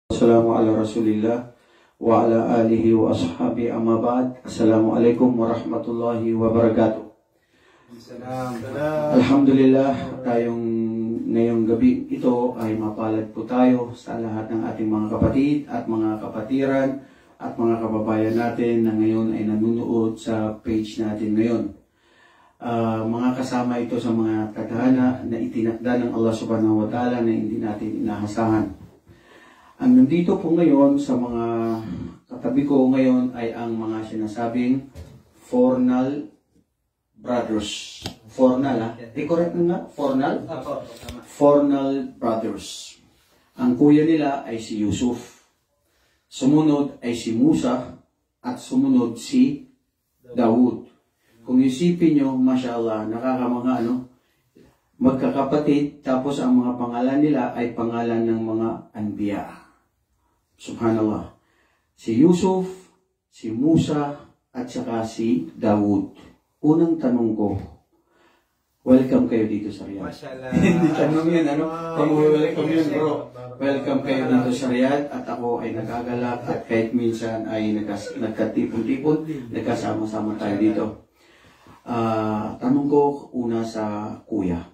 Assalamu ala rasulillah wa ala alihi wa ashabi amma ba'd. Assalamualaikum warahmatullahi wabarakatuh. Alhamdulillah, tayong ngayong gabi ito ay mapalad po tayo sa lahat ng ating mga kapatid at mga kapatiran at mga kababayan natin na ngayon ay nanonood sa page natin ngayon. Mga kasama ito sa mga tadhana na itinakda ng Allah subhanahu wa ta'ala na hindi natin inahasahan. Ang nandito po ngayon sa mga katabi ko ngayon ay ang mga sinasabing Fornal Brothers. Fornal, ha? Correct na? Fornal? Fornal Brothers. Ang kuya nila ay si Yusuf. Sumunod ay si Musa at sumunod si Daud. Kung isipin nyo, mashallah, nakakamanga magkakapatid, tapos ang mga pangalan nila ay pangalan ng mga anbiya. Subhanallah. Si Yusuf, si Musa, at saka si Daud. Unang tanong ko, welcome kayo dito sa Riyadh. Hindi tanong yun, welcome yun, bro. Welcome kayo dito sa Riyadh at ako ay nagagalak at kahit minsan ay nagkatipon-tipon, nagkasama-sama tayo dito. Tanong ko una sa kuya,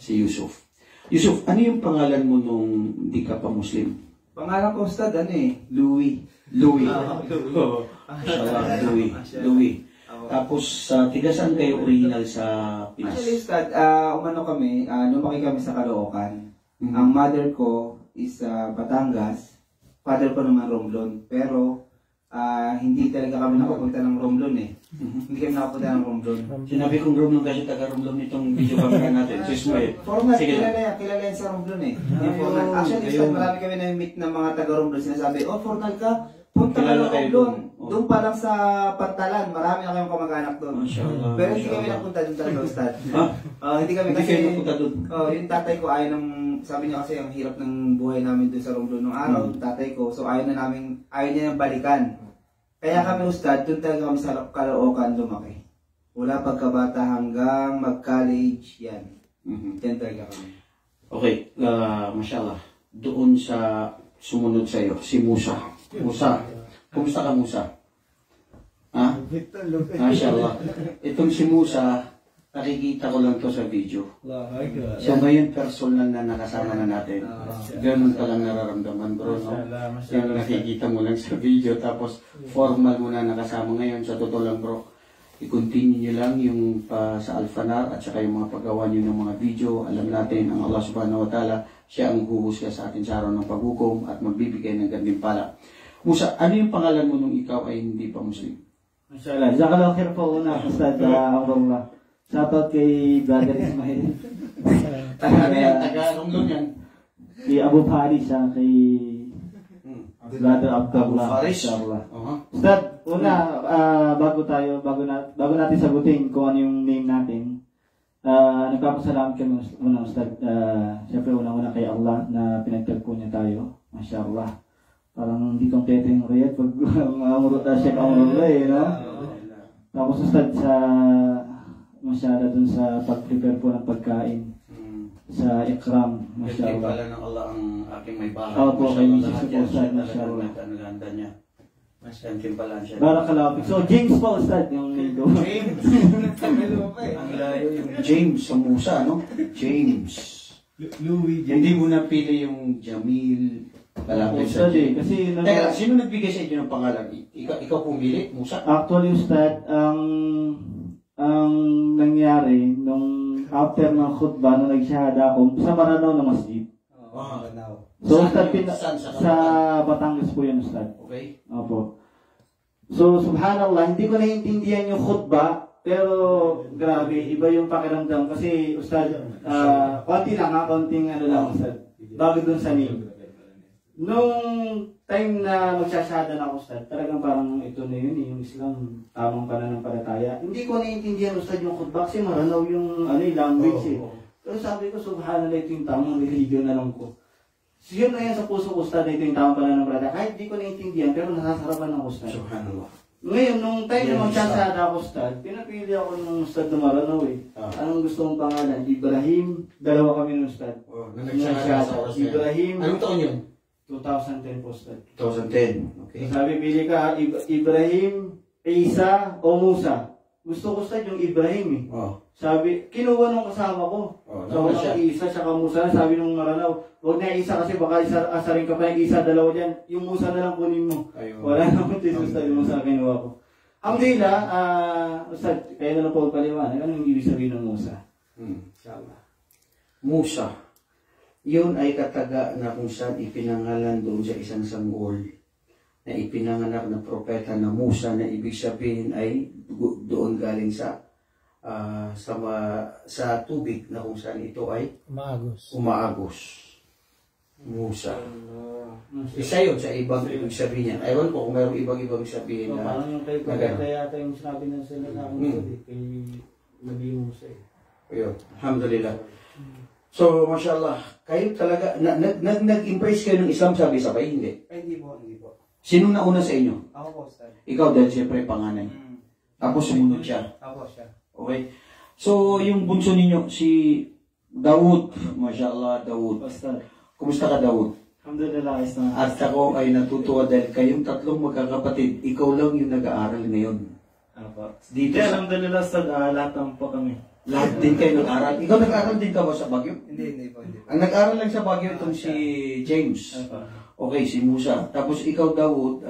si Yusuf. Yusuf, ano yung pangalan mo nung hindi ka pa Muslim? Pangalan ko, Ustad, Louie. Louie. Louie. Tapos, tigasan kayo original sa Pinas? Actually, Ustad, lumaki kami sa Caloocan. Ang mother ko is Batangas. Father ko naman Romblon. Pero, hindi talaga kami nakapunta ng Romblon Hindi kami nakapunta ng Romblon. Sinabi kong Romblon kasi taga-Romblon itong video camera natin. So, Ismael. Formal, kilala yan sa Romblon Actually, Ustad, marami kami na-meet ng mga taga-Romblon. Sinasabi, formal ka, punta ka ng Romblon. Doon pa lang sa Pantalan, marami na kayong kamag-anak doon. Pero hindi kami napunta doon talaga, Ustad. Hindi kami kasi, napunta doon. Yung tatay ko ayaw sabi niya kasi ang hirap ng buhay namin doon sa Romblon nung araw, tatay ko. So ayaw niya nang balikan. Kaya kami, Ustad, doon talaga kami sa Caloocan lumaki. Wala pagkabata hanggang mag-college, yan. Yan talaga kami. Okay, mashallah. Doon sa sumunod sa'yo, si Musa. Musa, kumusta ka Musa? Ha? Mashallah. Itong si Musa, nakikita ko lang to sa video. So ngayon personal na nakasama na natin. Ganun pa lang nararamdaman, bro, no? Yung nakikita mo lang sa video, tapos formal mo na nakasama ngayon. Sa totoo lang, bro, i-continue nyo lang yung sa Alfanar at saka yung mga paggawa nyo ng mga video. Alam natin, ang Allah subhanahu wa ta'ala, siya ang huhusga sa atin sa araw ng paghukom at magbibigay ng gantimpala. Musa, ano yung pangalan mo nung ikaw ay hindi pa Muslim? Mashallah. Jazakallahu khair po una, Ustad Aurora. Sapat kay Brother Ismail. Taga-Romblon yan. Kay Abu Faris, kay Brother Abdullah. Ustad, una, bago natin sagutin kung ano yung name natin, nagpapasalamat kami muna, Ustad. Siyempre, unang-una kay Allah na pinagtagpo niya tayo. Mashallah. Parang hindi kompleto yung Riyadh pag Sheikh Amrullah, no? Tapos, Ustad, masyada dun sa pag-prepare po ng pagkain sa ikram, mashallah. Pala ng Allah ang aking may bahay. Opo, kay Mrs. Ustad, mashallah. Ang ganda niya. Pala siya. Barakallahu. So, James po, Ustad, yung name ko. James. Ang layo yung James sa Musa, no? James. Louie. Hindi mo napili yung Jamil. Kalapit sa Ustad kasi Teka, sino nagbigay sa inyo ng pangalan? Ikaw pumili, Musa? Actually, Ustad, ang nangyari nung after ng khutbah nung nagsyahada ako sa Maranao na masjid. So, Ustad, sa Batangas po yun, Ustad. Okay. Opo. So, subhanallah, hindi ko naiintindihan yung khutbah, pero grabe, iba yung pakiramdam. Kasi, Ustad, konting Ustad. Bago dun sa name. Nung time na magsasada na ako, Ustad, talagang parang ito na yun, yung Islam, tamang pananampalataya. Hindi ko naiintindihan, Ustad, yung khutbah kasi Maranao yung language Pero sabi ko, subhanallah, ito yung tamang religion na lang ko. So yun na yan sa puso ko, Ustad, ito yung tamang pananampalataya. Kahit di ko naiintindihan, pero nasasarapan ako, Ustad. Subhanallah. Ngayon, nung time na magsasada ako, Ustad, pinapili ako ng Ustad na Maranao Anong gusto mong pangalan? Ibrahim, dalawa kami ng Ustad. Nagsasada sa oras na Ibrahim. Anong taon yun? 2010 po, Ustad. 2010. Okay. Sabi, pili ka, Ibrahim, Isa, o Musa. Gusto ko, Ustad, yung Ibrahim eh. Oh. Sabi, kinuha nung kasama ko. Oh, So, naman siya. Isa, tsaka Musa. Sabi nung Maranaw, huwag na Isa kasi baka asarin ka pa yung Isa, dalawa dyan. Yung Musa na lang kunin mo. Ayun. Wala naman ito, Ustad, yung Musa kinuha ko. Ang dila, Ustad, kaya na lang po paliwanag. Anong ibig sabihin ng Musa? Inshallah. Musa. Yun ay kataga na kung saan ipinangalan doon sa isang sanggol na ipinanganak ng propeta na Musa na ibig sabihin ay doon galing sa tubig na kung saan ito ay umaagos. Musa. Isa yun sa ibang ibig sabihin niya. Ewan ko kung mayroong ibang sabihin So, na parang yung kay Propeta yata yung sinabi ng sila sa akin kay Nabi Musa eh. Ayun. Alhamdulillah. So, mashallah, kayo talaga, nag-embrace kayo ng Islam sabay-sabay, hindi? Ay, hindi po, hindi po. Sino nauna sa inyo? Ako po, Ustad. Ikaw dahil siyempre panganay. Tapos sumunod siya. Ako siya. Okay? So, yung bunso ninyo, si Dawood, mashallah, Dawood. Ustad. Kumusta ka, Dawood? Alhamdulillah, ayos na. At ako ay natutuwa dahil kayong tatlong magkakapatid, ikaw lang yung nag-aaral ngayon. Dito sa... Alhamdulillah, Ustad, lahat naman po kami. Lahat din kayo nag-aaral. Ikaw nag-aaral din ka ba sa Baguio? Hindi po, hindi po. Ang nag-aaral lang sa Baguio itong si James. Okay, si Musa. Tapos ikaw, Dawood,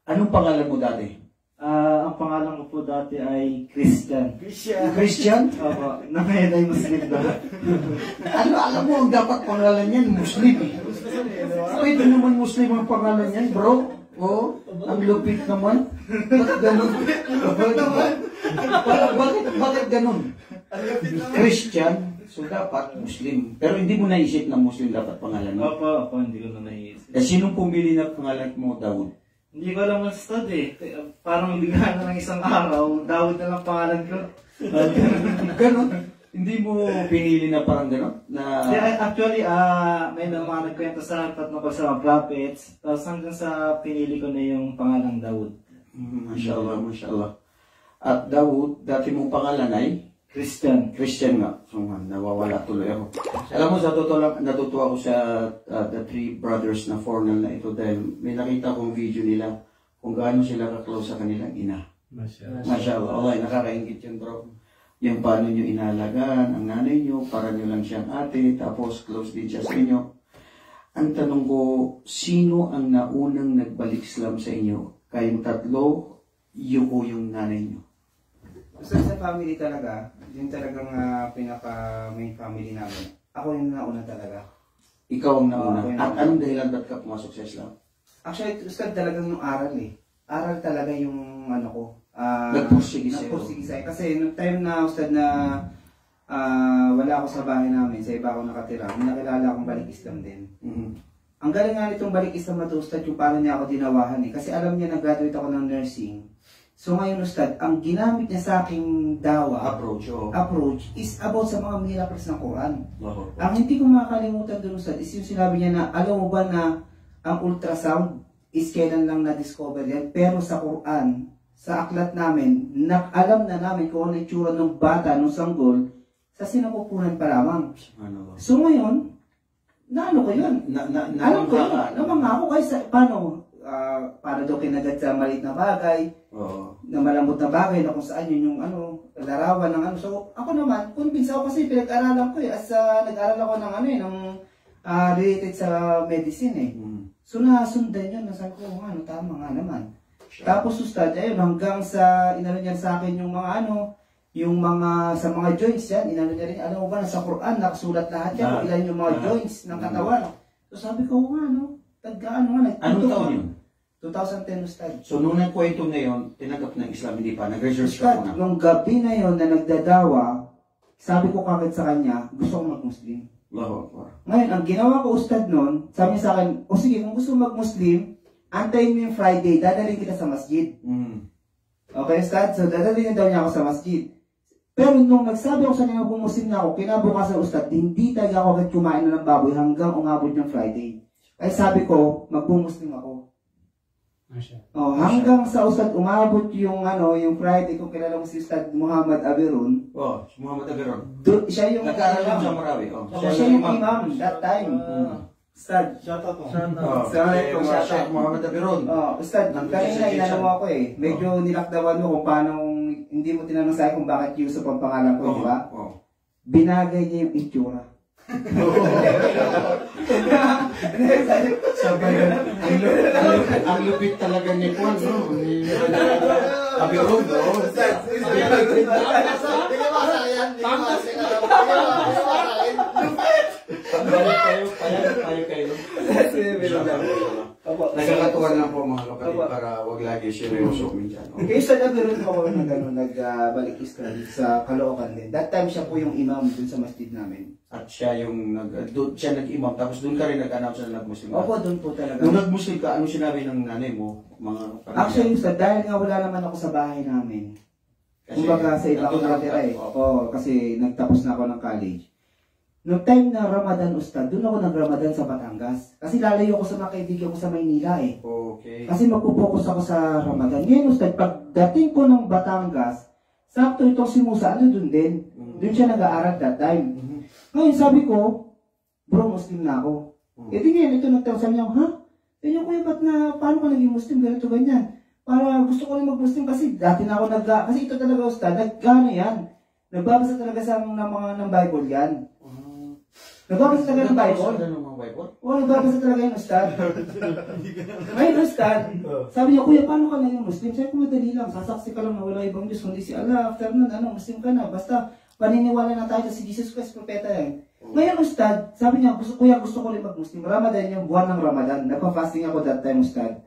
anong pangalan mo dati? Ang pangalan ko po dati ay Christian. Christian? Opo, na ngayon ay Muslim na. Alam mo, ang dapat pangalan yan, Muslim. Pwede naman Muslim ang pangalan yan, bro. Oh, ang lupit naman. Bakit ganun? Bakit ganun? Christian, so dapat Muslim. Pero hindi mo naisip na Muslim dapat pangalan mo. Opo, hindi ko na naisip. Sinong pumili na pangalan mo, Dawood? Hindi ko alam ang Ustad eh. Parang bigla na ng isang araw, Dawood na lang pangalan ko. Ganun? Hindi mo pinili na parang gano'n? Actually, may mga nagkwento sa tatlong sa mga prophets, tapos hanggang sa pinili ko na yung pangalang Dawood. Mashallah, mashallah. At Dawood, dati mong pangalan ay? Christian. Christian nga. So, nawawala tuloy ako. Alam mo, sa totoo lang, natutuwa ako sa the three brothers na foreigner na ito dahil may nakita kong video nila kung gaano sila ka-close sa kanilang ina. Mashallah. Allah, nakakaingit yun, bro. Yung paano nyo inalagaan ang nanay nyo, para nyo lang siyang ate, tapos close din siya sa inyo. Ang tanong ko, sino ang naunang nagbalik Islam sa inyo? Kayong tatlo, yung o yung nanay nyo? So, sa family talaga, yung talagang pinaka-main family namin, ako yung nauna talaga. Ikaw ang nauna. Okay. At anong dahilan ba't ka pumasok sa Islam? Actually, Ustad, talagang yung aral eh. Aral talaga yung ano ko. Nagpursige sa'yo. Nagpursige sa'yo. Kasi nung time na, Ustad, na wala ako sa bahay namin, sa iba ako nakatira, may nakilala akong balik Islam din. Ang galing nga nitong balik Islam na to, Ustad, yung paano niya ako dinawahan eh. Kasi alam niya, nag-graduate ako ng nursing. So ngayon, Ustad, ang ginamit niya sa aking dawa, approach is about sa mga miracles ng Quran. Ang hindi ko makakalimutan doon, Ustad, is yung sinabi niya na, alam mo ba na ang ultrasound is kailan lang na-discover yan, pero sa Quran, sa aklat namin, alam na namin kung ano itsura ng bata, ng sanggol, sa sinapupunan pa lamang. So ngayon, naano ko yun? Alam ko yun. Namanga ako kasi paano? Para daw kinagat sa maliit na bagay, na malambot na bagay, na kung saan yun yung larawan ng ano. So ako naman, convinced ako kasi pinag-aralan ko eh, as nag-aral ako ng related sa medicine eh. So nasundan yun, nasabi ko, tama nga naman. Tapos Ustad, ayun, hanggang sa inano niya sa akin yung mga yung mga sa mga joints yan, inano niya rin, alam mo ba, sa Quran nakasulat lahat yan, kung ilan yung mga joints ng katawan. So sabi ko, anong taon yun? 2010, Ustad. So nung nagkwento na yun, tinanggap ng Islam, hindi pa, nag-research ka Ustad, nung gabi na yun na nagdadawa, sabi ko kagad sa kanya, gusto ko mag-Muslim. Ngayon, ang ginawa ko, Ustad, nun, sabi niya sa akin, o sige, kung gusto mag-Muslim, antayin mo yung Friday, dadalhin kita sa masjid. Okay, Ustad? So, dadalhin daw niya ako sa masjid. Pero nung nagsabi ako sa kanya, mag-Muslim na ako, kinabukasan, Ustad, hindi talaga ako agad kumain na ng baboy hanggang umabot yung Friday. Kaya sabi ko, mag-Muslim ako. Hanggang sa Ustad, umabot yung yung Friday, kung kilala mo si Ustad Muhammad Aberun. Si Muhammad Aberun. Siya yung nag-aaral sa Marawi. Siya yung imam that time. Ustad. Shoutout mo. Sheikh Muhammad Abirun. Ustad, kanina inano mo ako eh. Medyo nilakdawan mo kung paano, hindi mo tinanong sa akin kung bakit Yusuf ang pangalan ko, di ba? Binagay niya yung itsura. Sabay na. Ang lupit talaga ni Juan, no? Abirun, no? Nagkakatuwa lang po mga kapatid para wag lagi seryoso minsan. Kaya sa nabiroon ako nagbalik study sa Caloocan din. That time siya po yung imam dun sa masjid namin. At siya yung siya nag-imam, tapos doon ka rin nag-announce na nag-Muslim ka. Opo, doon po talaga. Nung nag-Muslim ka, ano sinabi ng nanay mo? Mga Actually, Ustad, dahil nga wala naman ako sa bahay namin. Kumbaga sa iba ko nakatira eh. Oo, kasi nagtapos na ako ng college. Noong time na Ramadan, Ustad, doon ako nag-Ramadan sa Batangas. Kasi lalayo ako sa mga kaibigan ko sa Maynila eh. Okay. Kasi magpo-focus ako sa Ramadan. Ngayon, Ustad, pagdating ko ng Batangas, sakto itong si Musa, ano doon din? Doon siya nag-aaral that time. Ngayon, sabi ko, bro, Muslim na ako. E di ngayon, ito nagtanong niya, ha? Kaya kuya, ba't paano ka naging Muslim? Ganito, ganyan. Para gusto ko rin mag-Muslim kasi dati na ako kasi ito talaga, Ustad, nag-gano yan. Nagbabasa talaga sa ng Bible yan. Nagbabasa talaga ng Bible? Oo, nagbabasa talaga yung Ustad. Ngayon, Ustad, sabi niya, kuya, paano ka naging Muslim? Sabi ko, madali lang, sasaksi ka lang na wala ibang Diyos, kundi si Allah. After nun, Muslim ka na. Basta, paniniwala na tayo si Jesus Christ, propeta yan. Ngayon, Ustad, sabi niya, kuya, gusto ko rin mag-Muslim. Ramadan yung buwan ng Ramadan. Nagpa-fasting ako that time, Ustad.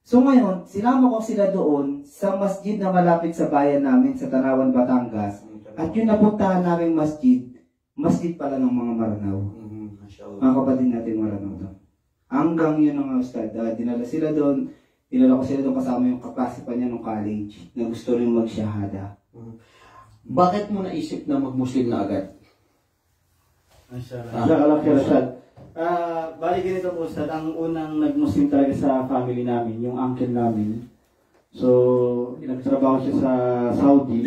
So ngayon, sinama ko sila doon sa masjid na malapit sa bayan namin sa Tanawan, Batangas. At yung napuntahan naming masjid pala ng mga Maranao. Mga kapatid natin Maranao doon. Hanggang yun ang Ustad. Dinala sila doon. Dinala ko sila doon kasama yung kaklase pa niya ng college na gusto rin mag-shahada. Bakit mo naisip na mag-Muslim na agad? Mashallah. Bali ganito po, Ustad, ang unang nag-Muslim talaga sa family namin, yung uncle namin. So, nagtrabaho siya sa Saudi.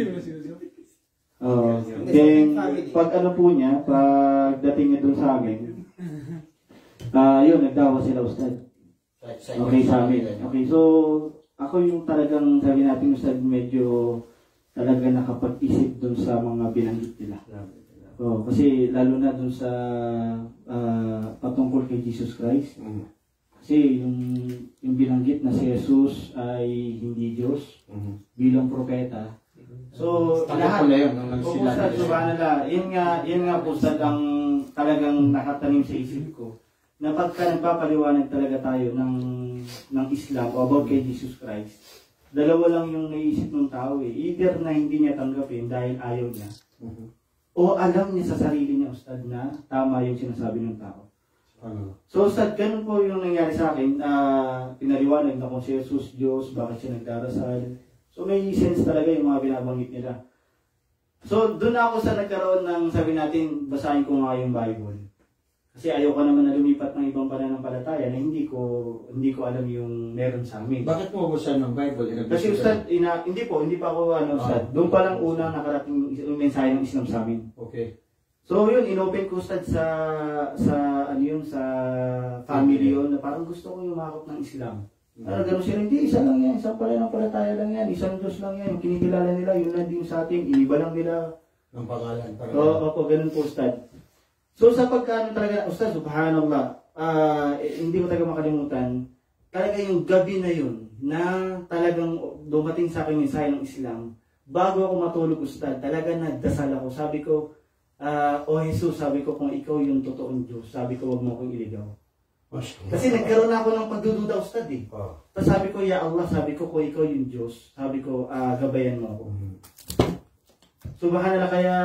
Then, pag ano po niya, pagdating niya dun sa amin, yun, nagdawa sila, Ustad. Okay sa amin. Okay, so, ako yung talagang, sabi natin, Ustad, medyo talaga nakapag-isip dun sa mga binanggit nila. Kasi lalo na dun sa patungkol kay Jesus Christ. Kasi yung binanggit na si Jesus ay hindi Diyos bilang propeta. So, lahat po Ustad, subhanallah, yun nga po Ustad ang talagang nakatanim sa isip ko. Na pagka nagpapaliwanag talaga tayo ng Islam o about kay Jesus Christ, dalawa lang yung naisip ng tao eh. Either na hindi niya tanggapin dahil ayaw niya, o alam niya sa sarili niya, Ustad, na tama yung sinasabi ng tao. So, Ustad, ganun po yung nangyari sa akin. Pinaliwanag na kung si Jesus Diyos, bakit siya nagdarasal. So, may sense talaga yung mga binabanggit nila. So, doon ako sa nagkaroon ng, sabi natin, basahin ko nga yung Bible. Kasi ayaw ko naman na lumipat ng ibang pananampalataya na hindi ko alam yung meron sa amin. Bakit mo basahin ng Bible? Kasi Ustad, hindi pa ako Ustad. Doon pa lang una nakarating yung mensahe ng Islam sa amin. Okay. So yun, inopen ko Ustad sa family yun, na parang gusto ko yumakap ng Islam. Parang gano'n sila, hindi, isa lang yan, isang pananampalataya lang yan, isang Diyos lang yan, yung kinikilala nila, yun na din sa atin, iniba lang nila. Ng pangalan. Oo, ganun po Ustad. So sa pagkaano talaga, Ustad, subhanallah, hindi ko talaga makalimutan, talaga yung gabi na yun, na talagang dumating sa akin yung mensahe ng Islam, bago ako matulog Ustad, talaga nagdasal ako, sabi ko, O Jesus, sabi ko, kung ikaw yung totoong Diyos, sabi ko, wag mo akong iligaw. Kasi nagkaroon na ako ng pagdududa Ustad eh. Tapos sabi ko, Ya Allah, sabi ko, kung ikaw yung Diyos, sabi ko, gabayan mo ako. Subhanallah, kaya,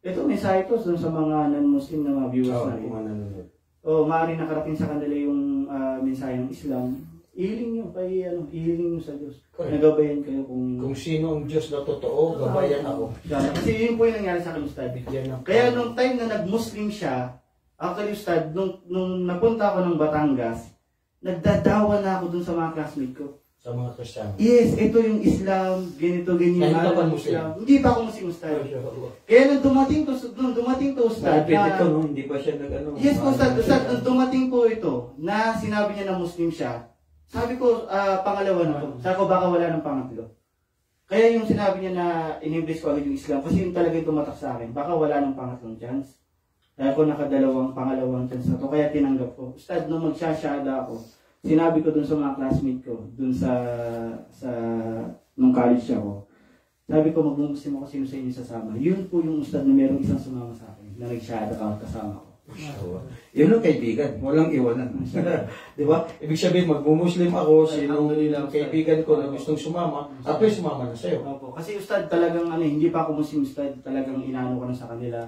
ito, mensahe ito sa mga non-Muslim na mga viewers natin. Maaaring nakarating sa kanila yung mensahe ng Islam. Ihiling nyo, ihiling nyo sa Diyos. Nagabayan kayo kung sino ang Diyos na totoo, gabayan ako. Kasi yun po yung nangyari sa akin, Ustad. Kaya nung time na nag-Muslim siya, actually, Ustad, nung napunta ako ng Batangas, nagdadawa na ako dun sa mga classmate ko. sa mga Kristiyano. Yes, ito yung Islam, ganito, ganyan. Kahit ka pa yung Muslim? Islam. Hindi pa ako Muslim, Ustad. Kaya nung dumating to, Ustad, Dahil ito, no? Hindi pa siya nag-ano. yes po, Ustad, nung dumating po ito, na sinabi niya na Muslim siya, sabi ko, pangalawa na to. Sabi ko, baka wala ng pangatlo. Kaya yung sinabi niya na in-embrace ko agad yung Islam, kasi yung talaga yung tumatak sa akin, baka wala ng pangatlong chance. Dahil ko pangalawang chance na to, kaya tinanggap ko. Ustad, nung magsasyada ako, sinabi ko dun sa mga classmate ko, dun sa nung college ako, sabi ko, magmumuslim ako, sino sa inyo sasama. Yun po yung Ustad na merong isang sumama sa akin, na nagsyada ka kasama ko. Yun ang kaibigan, walang iwanan. Di ba? Ibig sabihin, magmumuslim ako, sino yung kaibigan ko na gustong sumama, apoy sumama na sa'yo. Opo. Kasi Ustad talagang hindi pa ako Muslim, Ustad, talagang inano ko na sa kanila.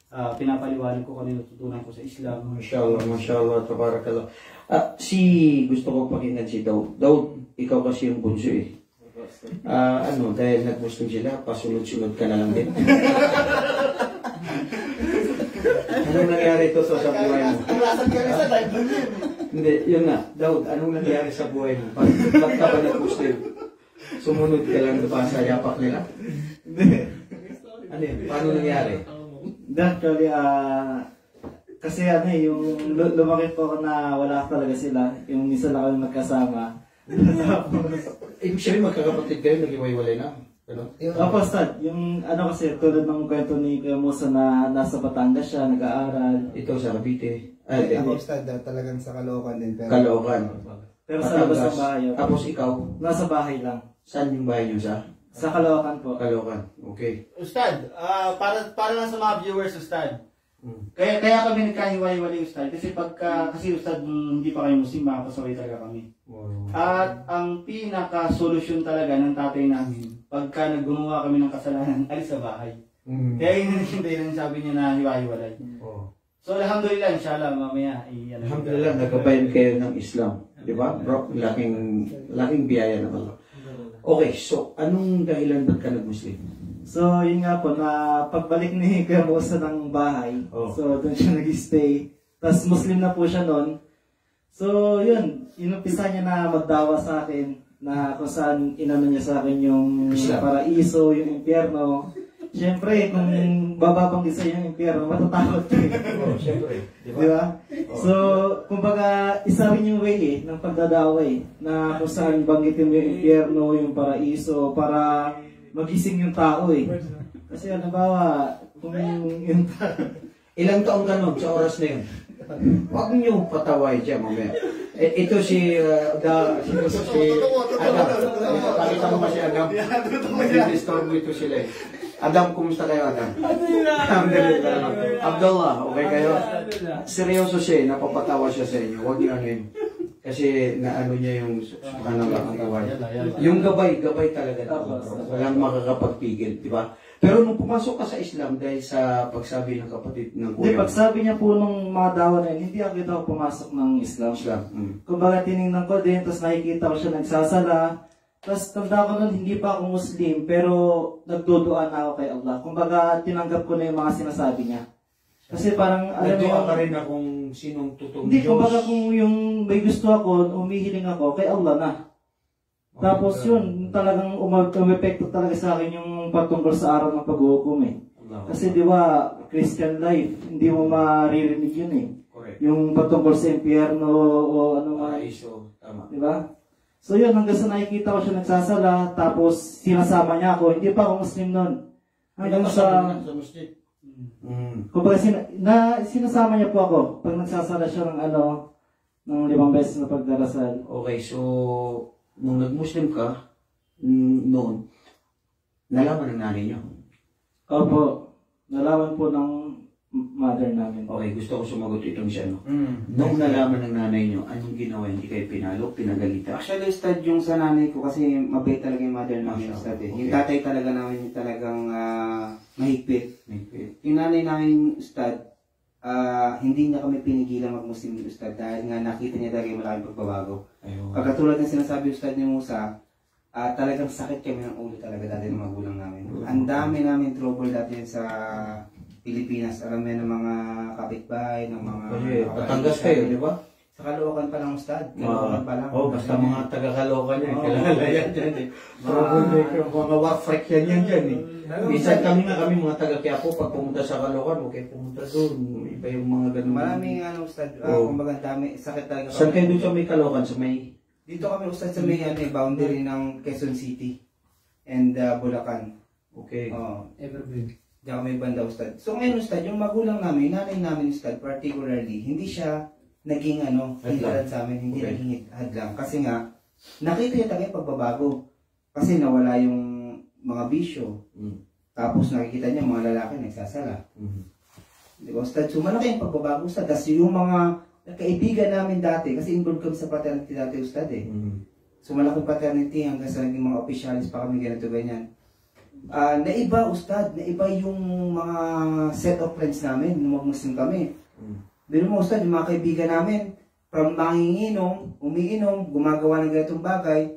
Pinapaliwanag ko kanila, tutunan ko sa Islam. Mashallah, tabarakallah. Gusto ko pakinggan si Daud. Daud, ikaw kasi yung bunso eh. Dahil nag-Muslim sila, pasunod-sunod ka na lang din. Anong nangyari ito sa buhay mo? Hindi, yun nga. Daud, anong nangyari sa buhay mo? Ba't ka ba nag-Muslim? Sumunod ka lang ba sa yapak nila? Ano yun? Paano nangyari? Actually, kasi yung lumaki po ako na wala talaga sila, yung isa lang kami magkasama. Ibig sabihin, magkakapatid kayo, nag-iwalay na. Ano? Opo, Ustad, yung kasi tulad ng kwento ni Kuya Musa na nasa Batangas siya, nag-aaral. Ito sa Cavite. Ako Ustad, talagang sa Caloocan din. Caloocan. Pero sa labas ng bahay. Tapos ikaw, Nasa bahay lang. saan yung bahay niyo sa? Sa Caloocan po. Caloocan. Okay. Ustad, para lang sa mga viewers, Ustad. Kaya kami nagkahiwa-hiwalay, Ustad. Kasi Ustad, hindi pa kayo Muslim, makapasaway talaga kami. Wow. At ang pinaka-solusyon talaga ng tatay namin, pagka naggumawa kami ng kasalanan, alis sa bahay. Kaya yun yung sabi niya na hiwa-hiwalay. Oh. So alhamdulillah, inshallah, mamaya. Alhamdulillah, nagkabayan kayo ng Islam. Di ba? Bro, laking biyaya naman. Okay, so anong dahilan ba't ka nag-Muslim? So yun nga po, na pagbalik ni Kuya Musa ng bahay, so doon siya nag-stay. Tapos Muslim na po siya noon. So yun, inumpisa niya na magdawa sa akin, na kung saan inano niya sa akin yung paraiso, yung impyerno. Siyempre, kung bababanggit sa yung impyerno, matatakot ka eh. Siyempre. Di ba? So, kumbaga, isa rin yung way ng pagdadawa na kung saan banggitin mo yung impyerno, yung paraiso, para magising yung tao eh. Kasi halimbawa, kung yung Ilang taong ka nun sa oras na yun? Huwag niyo pataway dyan mamaya. Ito si Adam. Pakita mo ba si Adam? Mag-disturb ito sila eh. Adam, kumusta kayo Adam? Alhamdulillah. Abdullah, okay kayo? Seryoso siya eh, napapatawa siya sa inyo. Huwag niyo ano yun. Kasi naano niya yung subhanallah ang tawag. Yung gabay talaga. Walang makakapagpigil, di ba? Pero nung pumasok ka sa Islam dahil sa pagsabi ng kapatid ng kuya. Hindi, pagsabi niya po nung mga dawa na yun, hindi ako pumasok ng Islam. Kumbaga tinignan ko din, tapos nakikita ko siya nagsasala. Tapos tanda ko nun, hindi pa ako Muslim, pero nagduduan na ako kay Allah. Kumbaga tinanggap ko na yung mga sinasabi niya. Kasi parang, alam mo, nagduwa ka rin na kung sinong totoong hindi, Diyos. kumbaga kung yung may gusto ako, umihiling ako, kay Allah na. Tapos yun, talagang umepekto talaga sa akin yung patungkol sa araw ng pag-uukom eh. Kasi di ba, Christian life, hindi mo maririnig yun eh. Correct. Yung patungkol sa impyerno o ano man. Paraiso, tama. Di ba? So yun, hanggang sa nakikita ko siya nagsasala, tapos sinasama niya ako, hindi pa ako Muslim nun. Hanggang sa masjid. kumbaga sinasama niya po ako pag nagsasala siya ng ng 5 beses na pagdarasal. Okay, so nung nag-Muslim ka noon, nalaman ng nanay niyo. Opo, nalaman po ng mother namin. Okay, gusto ko sumagot itong siya, no? Nung nalaman ng nanay niyo, anong ginawa? Hindi kayo pinalo, pinagalitan? Actually, Ustad, yung sa nanay ko, kasi mabait talaga yung mother namin, Ustad eh. Yung tatay talaga namin yung talagang mahigpit. Yung nanay namin, Ustad, hindi niya kami pinigilan mag-Muslim, Ustad, dahil nga nakita niya talaga yung malaking pagbabago. Pagkatulad ng sinasabi, Ustad, ni Musa, talagang sakit kami ng ulo talaga dati ng magulang namin. Ang dami namin trouble dati sa Pilipinas. Alam mo ng mga kapitbahay, ng mga... Batangas kayo, di ba? Sa Caloocan pa lang, Ustad. Caloocan pa lang. Basta mga taga-Caloocan yan. Oo. Kilala yan dyan eh. Mga wafrek yan dyan eh. Minsan kami mga taga-Quiapo, pag pumunta sa Caloocan, huwag kayo pumunta doon. Iba yung mga ganun. Maraming Ustad, Oo. kumbaga dami, sakit talaga. Saan kayo doon sa may Caloocan? Sa may... Dito kami, Ustad, sa may boundary ng Quezon City and Bulacan. Okay. Evergreen. Diyan kami banda, Ustad. So ngayon, Ustad, yung magulang namin, nanay namin, Ustad, particularly, hindi siya naging hindran sa amin, hindi naging hadlang. Kasi nga, nakita niya talaga yung pagbabago. Kasi nawala yung mga bisyo. Tapos nakikita niya mga lalaki nagsasala. Di ba, Ustad? So malaki yung pagbabago, Ustad. Tapos yung mga kaibigan namin dati, kasi involved kami sa fraternity dati, Ustad eh. So malaking fraternity hanggang sa naging mga officialis pa kami ganito ganyan. Naiba, Ustad, naiba yung mga set of friends namin, nung mag-Muslim kami. Pero mo, Ustad, yung mga kaibigan namin, from manginginom, umiinom, gumagawa ng ganitong bagay,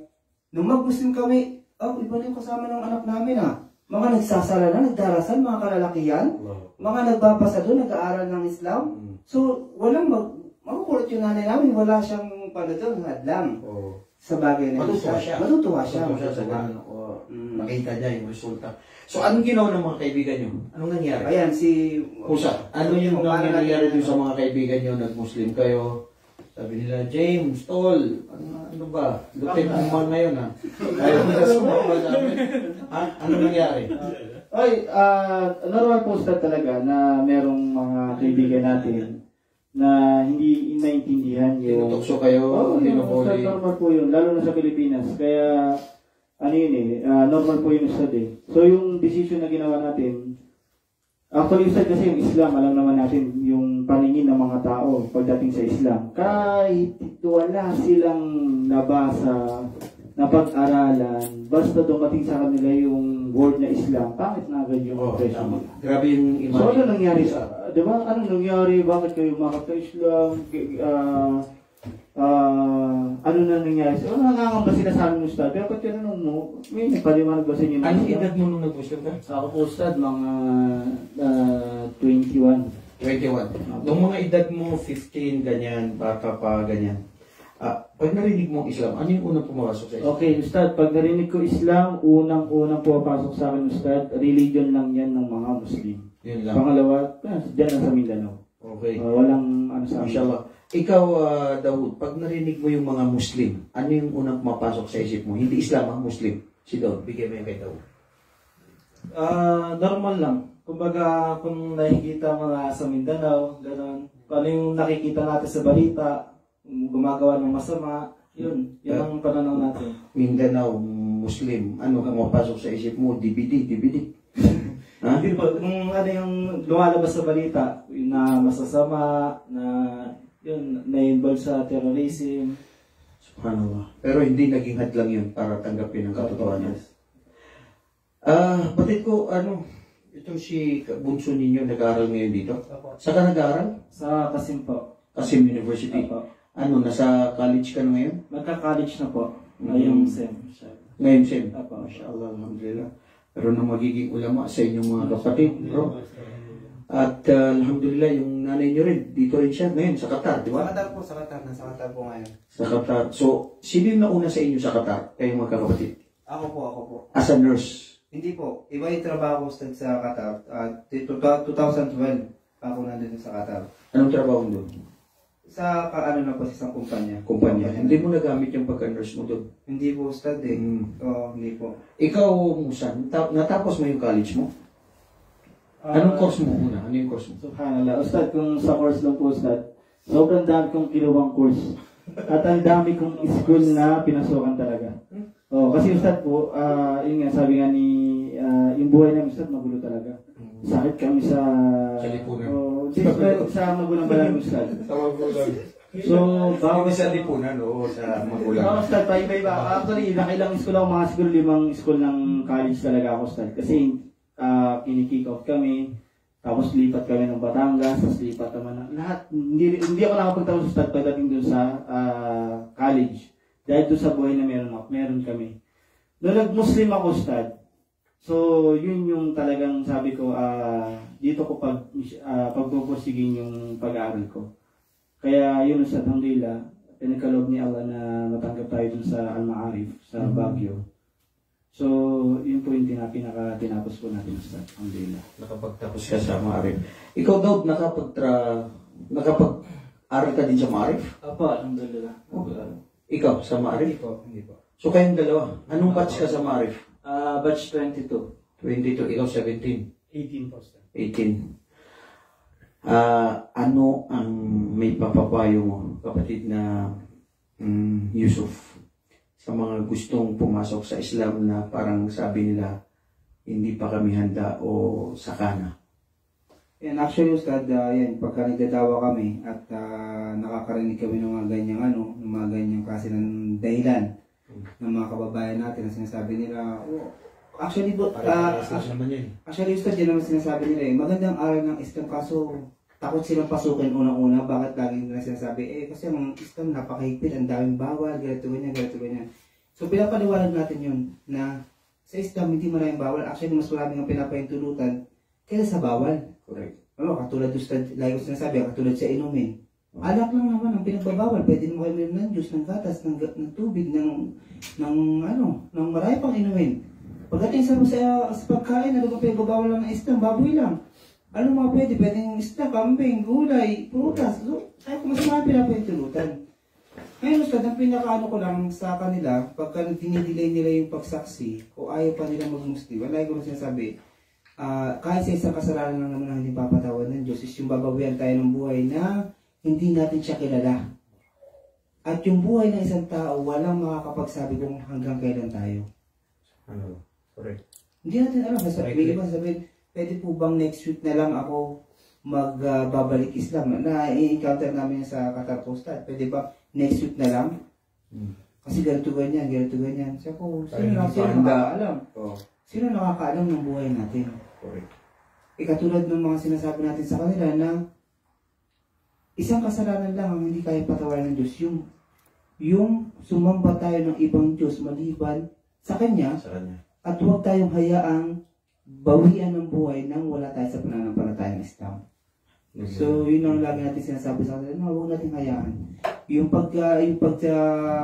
nung mag-Muslim kami, iba na yung kasama ng anak namin Mga nagsasala na, nagdarasal, mga kalalakihan, mga nagbabasa doon, nag-aaral ng Islam. So, walang makukulat yung nanay namin, wala siyang doon, hadlang. Sa bagay na Matutuwa siya. Sa ganun. Nakita niya yung resulta. So, anong ginawa ng mga kaibigan niyo? Anong nangyari? Ayan, si... Kusa, ano yung nangyari dun sa mga kaibigan niyo? Nag-Muslim kayo? Sabi nila, James, Tol, ano ba? Lutin mo man ngayon Ayaw mo na sumama namin. Ano nangyari? Normal po, Ustad, talaga na merong mga kaibigan natin na hindi naintindihan yung... Tinutokso kayo, Ustad, normal po yun, lalo na sa Pilipinas. Kaya, normal po yun, Ustad eh. So, yung decision na ginawa natin, actually, Ustad, kasi yung Islam, alam naman natin yung paningin ng mga tao pagdating sa Islam. Kahit wala silang nabasa, napag-aralan, basta dumating sa kanila yung word na Islam, pangit na agad yung impression nila. Grabe yung image. So, ano nangyari di ba? Ano nangyari? Bakit kayo umakap sa Islam? Ano na nangyari? So, nangangamba sila sa amin, Ustad. Pero pag tinanong mo, may nagpaliwanag ba sa inyo? Anong edad mo nung nag-Muslim ka? Ako po, Ustad, mga 21. 21. Nung mga edad mo, 15, ganyan, bata pa, ganyan. Pag narinig mo ang Islam, ano yung unang pumasok sa Islam? Okay, Ustad, pag narinig ko Islam, unang pumapasok sa akin, Ustad, religion lang yan ng mga Muslim. Yun lang. Pangalawa, dyan lang sa Mindanao. Okay. Walang ano sa amin. Inshallah. Ikaw, Dawood, pag narinig mo yung mga Muslim, ano yung unang pumapasok sa isip mo? Hindi Islam, Muslim. Si Dawood, bigay mo yung kay Dawood. Normal lang. Kumbaga, kung nakikita mga sa Mindanao, gano'n, kung ano yung nakikita natin sa balita, gumagawa ng masama, yun ang pananaw natin. Mindanao, Muslim, ano kang mapasok sa isip mo? DVD. Hindi po, kung ano yung lumalabas sa balita, yun na masasama, na yun, na-involve sa terrorism. Subhanallah. Pero hindi naging hadlang yun para tanggapin ang katotohanan. Batid ko, ito si bunso ninyo nag-aaral ngayon dito? Saan ka nag-aaral? Sa Kasim po. Kasim University. Nasa college ka na ngayon? Magka-college na po. Ngayong SEM. Ngayon, Sem. Apo. Mashallah, alhamdulillah. Pero na magiging ulama sa inyong mga kapatid, bro. At alhamdulillah, yung nanay nyo rin, dito rin siya ngayon, sa Qatar, di ba? Sa Qatar po, nasa Qatar po ngayon. Sa Qatar. So, sino yung nauna sa inyo sa Qatar, kayong magkakapatid? Ako po. As a nurse. Hindi po, iba yung trabaho ko sa Qatar. 2012 pa ako nandun sa Qatar. Anong trabaho mo doon? Sa na po, sa isang kumpanya. Kumpanya. Hindi mo nagamit yung pagka-nurse mo doon? Hindi po, Ustad eh. Hindi po. Ikaw, Musa, natapos mo yung college mo? Anong course mo una? Ano yung course mo? Subhanallah. Ustad, kung sa course lang po, Ustad, sobrang dami kong kinuwang course. At ang dami kong school na pinasukan talaga. Kasi Ustad po, yun nga, sabi nga ni, yung buhay namin, Ustad, magulo talaga. Sakit kami sa... sa magulang ba namin, Ustad? Sa magulang. So, Bawang sa lipunan, oo, sa magulang. Ustad, iba-iba. Actually, nakailang school ako, mga siguro 5 school ng college talaga ako, Ustad. Kasi, kinikick off kami, tapos lipat kami ng Batangas, tapos lipat naman ng lahat. Hindi ako nakapagtapos, Ustad, pagdating doon sa college. Dahil doon sa buhay na meron kami. Noong nag-Muslim ako, Ustad, so yun yung talagang sabi ko, dito ko pagpupusigin yung pag-aaral ko. Kaya yun Ustad, alhamdulillah, pinagkaloob ni Allah na matanggap tayo dun sa Al-Ma'arif, sa Baguio. So, yun po yung tinapos po natin Ustad, alhamdulillah. Nakapagtapos ka sa Ma'arif. Ikaw daw, nakapag-aral ka din sa Ma'arif? Apo, alhamdulillah. Ikaw, sa Ma'arif? Hindi po. So, kayong dalawa, anong batch ka sa Ma'arif? Batch 22. 22, ikaw 17? 18 po, Ustad. 18. Ano ang may papapayo mo, kapatid na Yusuf, sa mga gustong pumasok sa Islam na parang sabi nila, hindi pa kami handa o sakana? Yan, actually, Ustad, yan, pagka nagdadawa kami at nakakarinig kami ng mga ganyang ng mga ganyang kasi ng dahilan ng mga kababayan natin na sinasabi nila, actually, actually, Ustad, yan naman sinasabi nila magandang aral ng Islam kaso takot silang pasukin unang-una. Bakit lagi nila sinasabi, kasi ang Islam napakahigpit, ang daming bawal, ganito ganyan. So, pinapaliwanag natin yun na sa Islam, hindi maraming bawal. Actually, mas maraming ang pinapahintulutan kaysa sa bawal. Correct. Katulad Ustad, lagi ko sinasabi, katulad sa inumin. Alak lang naman ang pinagbabawal. Pwede mo kayo minom ng juice, ng gatas, ng tubig, ng marami pang inumin. Pagdating sa pagkain, ano ba pinagbabawal lang ng Islam? Baboy lang. Ano mga pwede? Pwedeng isda, kambing, gulay, prutas. So, kaya kung mas mga pinapahintulutan. Ngayon, Ustad, ang pinakaano ko lang sa kanila, pagka dinidelay nila yung pagsaksi, o ayaw pa nila mag-Muslim, wala ko lang sinasabi, kahit sa isang kasalanan lang naman na hindi papatawad ng Diyos, is yung babawian tayo ng buhay na hindi natin siya kilala. At yung buhay ng isang tao, walang makakapagsabi kung hanggang kailan tayo. Correct. Hindi natin alam. Sabihin, pwede po bang next week na lang ako magbabalik Islam? Na-encounter namin sa Qatar Postad. Pwede ba next week na lang? Kasi ganito ganyan. Siya ko, sino nakakaalam? Sino nakakaalam ng buhay natin? Correct. Katulad ng mga sinasabi natin sa kanila na isang kasalanan lang ang hindi kaya patawarin ng Diyos. Yung sumamba tayo ng ibang Diyos maliban sa Kanya. At huwag tayong hayaang bawian ng buhay nang wala tayo sa pananampalataya ng Islam. So, yun ang lagi natin sinasabi sa kanila, huwag natin hayaan. Yung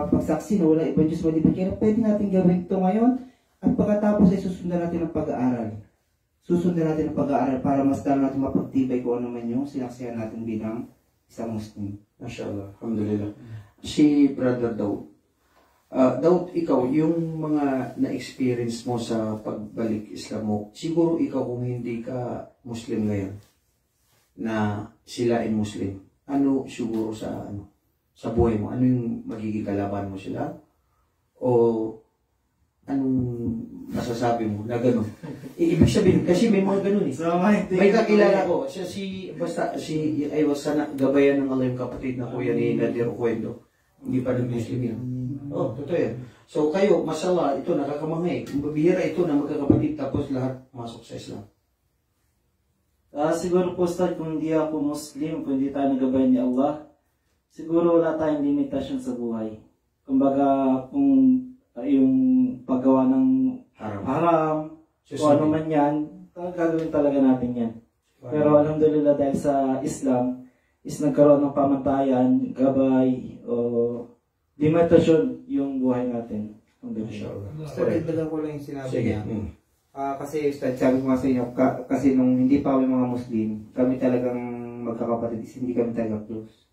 pagsaksi na wala ibang Diyos maliban kaya pwede natin gawin ito ngayon at pagkatapos ay susundan natin ang pag-aaral. Para mas lalo natin mapagtibay kung ano man yung sinaksihan natin bilang isang Muslim. Mashallah, alhamdulillah. Si Brother Daud, ikaw, yung mga na-experience mo sa pagbalik Islam mo, siguro ikaw kung hindi ka Muslim ngayon, na sila ay Muslim, ano siguro sa buhay mo? Ano yung magiging kalaban mo sila? O anong masasabi mo na gano'n? Ibig sabihin, kasi may mga gano'n may kakilala ko, ay wasa na gabayan ng Allah yung kapatid na kuya ni Nadir Oquendo. Hindi pa nag-Muslim yan. Totoo yan. So kayo, mashallah, ito nakakamangay. Bibihira ito na magkakapatid tapos lahat masok sa Islam. Siguro po, Ustad, kung hindi ako Muslim, kung hindi tayo nagabayan ni Allah, siguro wala tayong limitasyon sa buhay. Kumbaga, kung yung paggawa ng haram, kung ano man yan, gagawin talaga natin yan. Pero alhamdulillah dahil sa Islam, is nagkaroon ng pamantayan, gabay, o limitasyon yung buhay natin. Ustad, dagdagan ko lang yung sinabi niya. Kasi Ustad, sabi ko nga sa inyo, kasi nung hindi pa kami mga Muslim, kami talagang magkakapatid, hindi kami talaga close.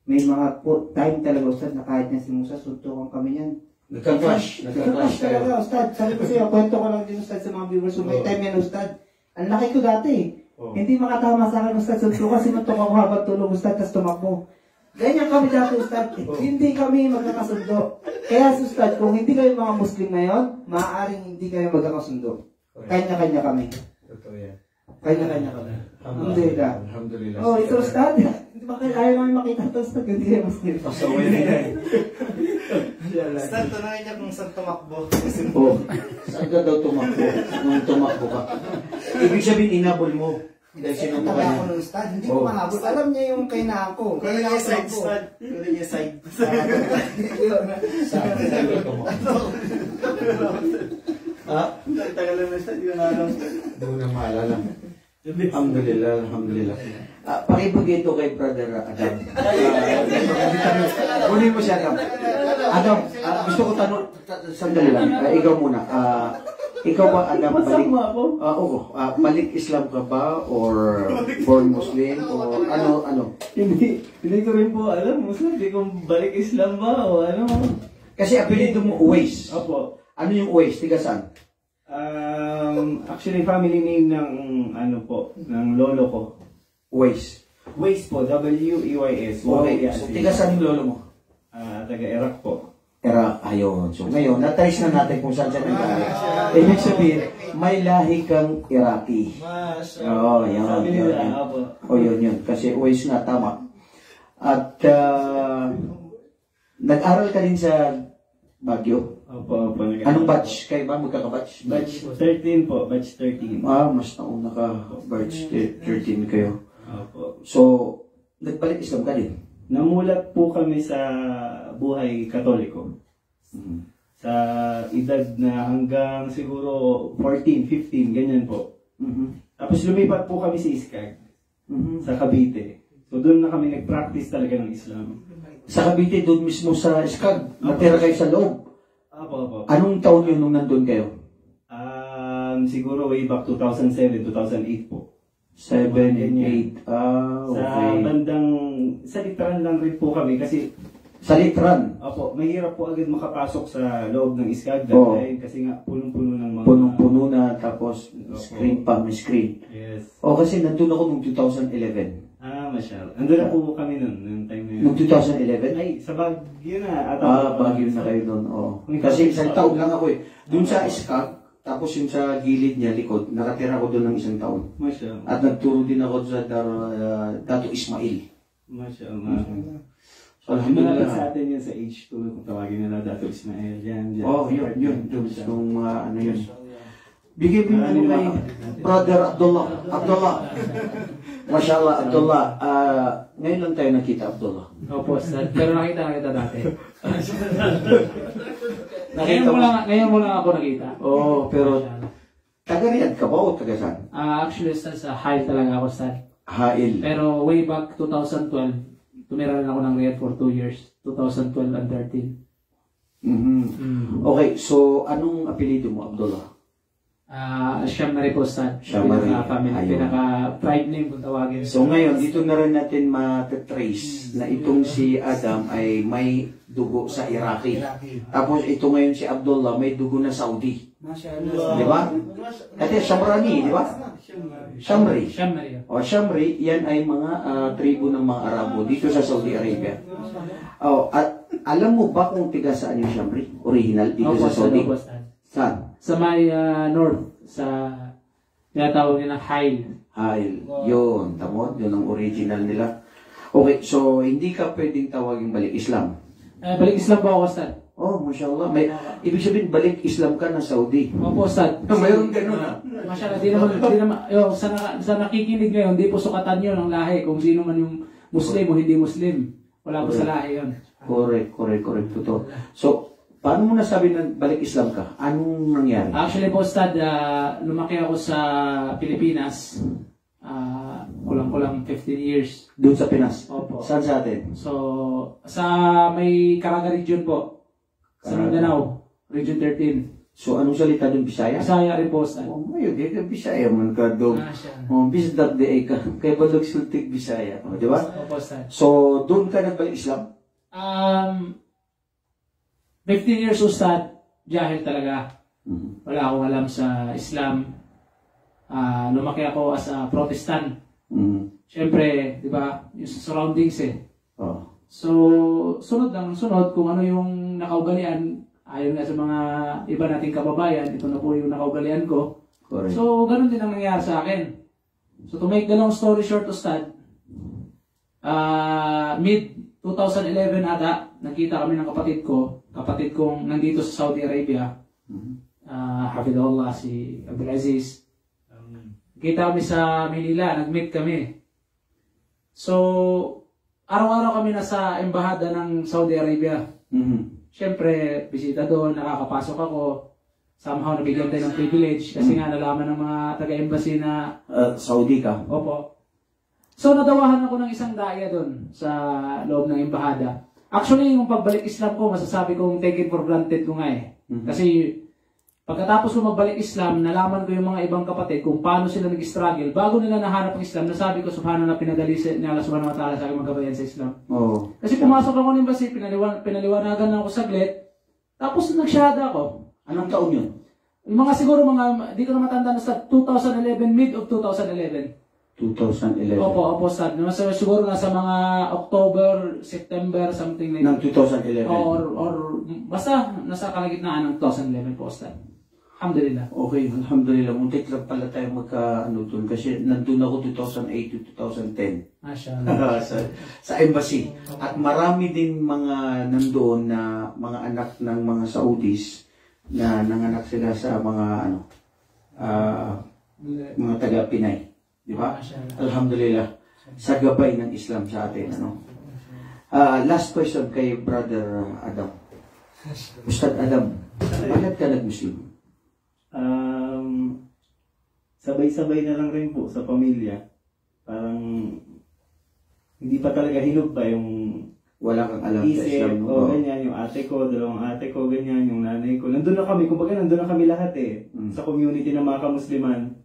May mga time talaga, Ustad, na kahit na si Musa, suntukan kami yan. Nagka-clash talaga, Ustad. Sabi ko sa'yo, kwento ko lang din, Ustad, sa mga viewers. So, may time yan, Ustad. Ang laki ko dati. Hindi makatama sa akin, Ustad. Suntukan, sinuntok ako habang tulog, Ustad, tas tumakbo. Ganyan kami dati, Ustad. Hindi kami magkakasundo. Kaya, Ustad, kung hindi kayo mga Muslim ngayon, maaaring hindi kayo magkakasundo. Kanya-kanya kami. Totoo yan. Kanya-kanya kami. Alhamdulillah. Alhamdulillah. Ito, Ustad. Hindi ba kayo namin makita ito, Ustad? Hindi kayo Muslim. Pasaway na yan. Ustad, tanongin niya kung saan tumakbo. Saan ka daw tumakbo? Nung tumakbo ka. Ibig sabihin, inabol mo. Dahil sinubukan Tala niya. ako ng Ustad. Hindi ko mahabol. Alam niya yung kainaan ko. Kunin niya yung side, Ustad. Kunin niya yung side. Saan ka tumakbo? Tagal lang na, Ustad. Hindi ko na alam. Hindi mo na maalala. Alhamdulillah, alhamdulillah. Pakibigay ito kay Brother Adam. Kunin mo siya, Adam. Adam, gusto ko tanong, sandali lang, ikaw muna. Ikaw ba, Adam, balik? Oo, balik Islam ka ba? Or born Muslim? Or ano? Hindi ko rin po alam, Muslim, hindi kung balik Islam ba o ano. Kasi apelido mo Uwais. Opo. Ano yung Uwais? Tiga saan? Actually, family name ng ng lolo ko. Uwais. Ways po, W-E-Y-S. Okay, so tiga saan yung lolo mo? Taga-Iraq po. Iraq, ayun. So ngayon, na-trace na natin kung saan siya nanggaling. Ibig sabihin, may lahi kang Iraqi. Oo, yan. Sabi nila, opo. O yun. Kasi Uwais nga, tama. At nag-aral ka din sa Baguio. Opo. Anong batch? Kayo ba magkaka-batch? Batch 13 po, batch 13. Mas nauna ka. Batch 13 kayo. Opo. So, nagbalik Islam ka din? Namulat po kami sa buhay katoliko. Sa edad na hanggang siguro 14, 15, ganyan po. Tapos lumipat po kami sa Iskag, sa Cavite. So doon na kami nag-practice talaga ng Islam. Sa Cavite, doon mismo sa Iskag, natira kayo sa loob. Opo. Anong taon yun nung nandun kayo? Siguro way back 2007, 2008 po. 7, 8, Sa okay. bandang, sa literal lang rin po kami kasi Sa Litran. opo, mahirap po agad makapasok sa loob ng Iskag Oo. dahil kasi nga punong-puno ng mga... Punong-puno na, tapos Opo. screen pa, may screen. Yes. Kasi nandun ako nung 2011. Masyal. Andun na po kami nun, nung time na yun. Nung 2011? Ay, sa Baguio na. Baguio na kayo doon. Kasi isang taon lang ako eh. Doon sa Iskag, tapos yung sa gilid niya, likod, nakatira ko doon ng isang taon. Masyal. At nagturo din ako sa Dato Ismail. Masyal. So, Malapit alhamdulillah. sa atin yun sa H2, kung tawagin nila Dato Ismail. Yan. Yun. Yung mga ano yun. Bigay mo yung kay Brother Abdullah. Mashallah, Abdullah. Ngayon lang tayo nakita, Abdullah. Opo, sir. Pero nakita dati. Nakita mo? Ngayon mo lang ako nakita. Pero taga-Riyadh ka ba o taga-saan? Actually, sir, sa Hail talaga ako, sir. Hail. Pero way back 2012, tumira rin ako ng Riyadh for 2 years. 2012 and 13. Okay, so anong apelido mo, Abdullah? Shamari po, sir. Shamari. Pinaka-family, pinaka-tribe name kung tawagin. So ngayon, dito na rin natin matatrace na itong si Adam ay may dugo sa Iraqi. Tapos ito ngayon si Abdullah may dugo na Saudi. Di ba? At Shamrani, di ba? Shamri. Shamari. Shamri, yan ay mga tribo ng mga Arabo dito sa Saudi Arabia. At alam mo ba kung tiga saan yung Shamri? Original dito sa Saudi? Opo, sir. Saan? Sa may north, sa tinatawag nila Hail. Hail. Yun, tamo, yun ang original nila. Okay, so hindi ka pwedeng tawaging balik Islam. Balik Islam po ako, sir. Mashallah. Ibig sabihin, balik Islam ka na Saudi. Opo, sir. Mayroon ganun ha? Masyala, di naman, sa nakikinig ngayon, di po sukatan yun ang lahi, kung sino man yung Muslim o hindi Muslim. Wala po sa lahi yun. Correct. Totoo. So, paano mo nasabi na balik Islam ka? Anong nangyari? Actually po, Stad, lumaki ako sa Pilipinas. Kulang-kulang 15 years. Doon sa Pinas? Opo. Saan sa atin? So, sa may Caraga region po. Sa Mindanao, Region 13. So, anong salita doon? Bisaya? Bisaya rin po, Stad. Ngayon, di ka Bisaya man ka doon. Siya. Bisdak di ay ka. Kaya balog sultik Bisaya. Di ba? Opo, Stad. So, doon ka nagbalik Islam? 15 years Ustad, jahil talaga. Wala akong alam sa Islam. Lumaki ako as a Protestant. Siyempre, di ba, yung surroundings eh. So, sunod kung ano yung nakaugalian, ayon nga sa mga iba nating kababayan, ito na po yung nakaugalian ko. Correct. So, ganun din ang nangyari sa akin. So, to make the long story short, Ustad, mid-2011 ata, nakita kami ng kapatid kong nandito sa Saudi Arabia, Hafidhullah, si Abdulaziz. Kita kami sa Manila, nag-meet kami. So, araw-araw kami nasa embahada ng Saudi Arabia. Siyempre, bisita doon, nakakapasok ako. somehow nabigyan tayo ng privilege kasi nga nalaman ng mga taga-embassy na Saudi ka? opo. So nadawahan ako ng isang daya doon sa loob ng embahada. Actually, yung pagbalik Islam ko, masasabi kong take it for granted ko nga eh. Kasi pagkatapos ko magbalik Islam, nalaman ko yung mga ibang kapatid kung paano sila nag-struggle. Bago nila nahanap ang Islam, nasabi ko, subhanallah, pinadali ni Allah subhanahu wa ta'ala sa aking magkabayan sa Islam. Oo. Kasi pumasok ako ng embassy, pinaliwanagan ako saglit, tapos nagsyahada ako. Anong taon yun? Yung mga siguro di ko na matanda na sa 2011, mid of 2011. 2011. Opo, sad. Siguro nasa mga October, September, something like Ng 2011. or basta nasa kalagitnaan ng 2011 po, Ustad. Alhamdulillah. Okay, alhamdulillah. Muntik lang pala tayo magka-ano dun kasi nandun ako 2008 to 2010 Mashallah. sa embassy. At marami din mga nandoon na mga anak ng mga Saudis na nanganak sila sa mga mga taga-Pinay. Di ba? Alhamdulillah. Sa gabay ng Islam sa atin. Last question kay Brother Adam. Ustad Adam, bakit ka nag-Muslim? Sabay-sabay na lang rin po sa pamilya. Parang hindi pa talaga hinog pa yung Wala kang alam sa isip Islam. o ganyan, yung ate ko, dalawang ate ko, ganyan, yung nanay ko. Nandun na kami, kumbaga nandun na kami lahat sa community ng mga kamusliman.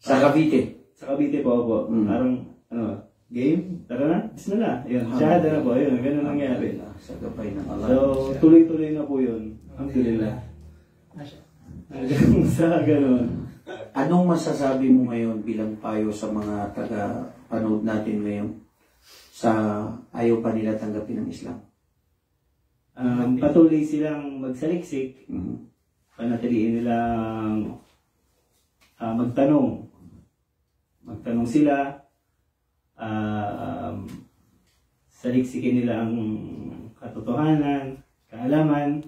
Sa Cavite. Sa Cavite po ako. Parang, game? Tara na, bismillah. Yun, shahada na po, yun, ganun nangyari. Sa gabay ng Allah. So, tuloy-tuloy na po yun. Alhamdulillah. Hanggang sa ganun. Anong masasabi mo ngayon bilang payo sa mga taga-panood natin ngayon sa ayaw pa nila tanggapin ng Islam? Patuloy silang magsaliksik. Panatiliin nilang magtanong. Magtanong sila. Saliksikin nila ang katotohanan, kaalaman.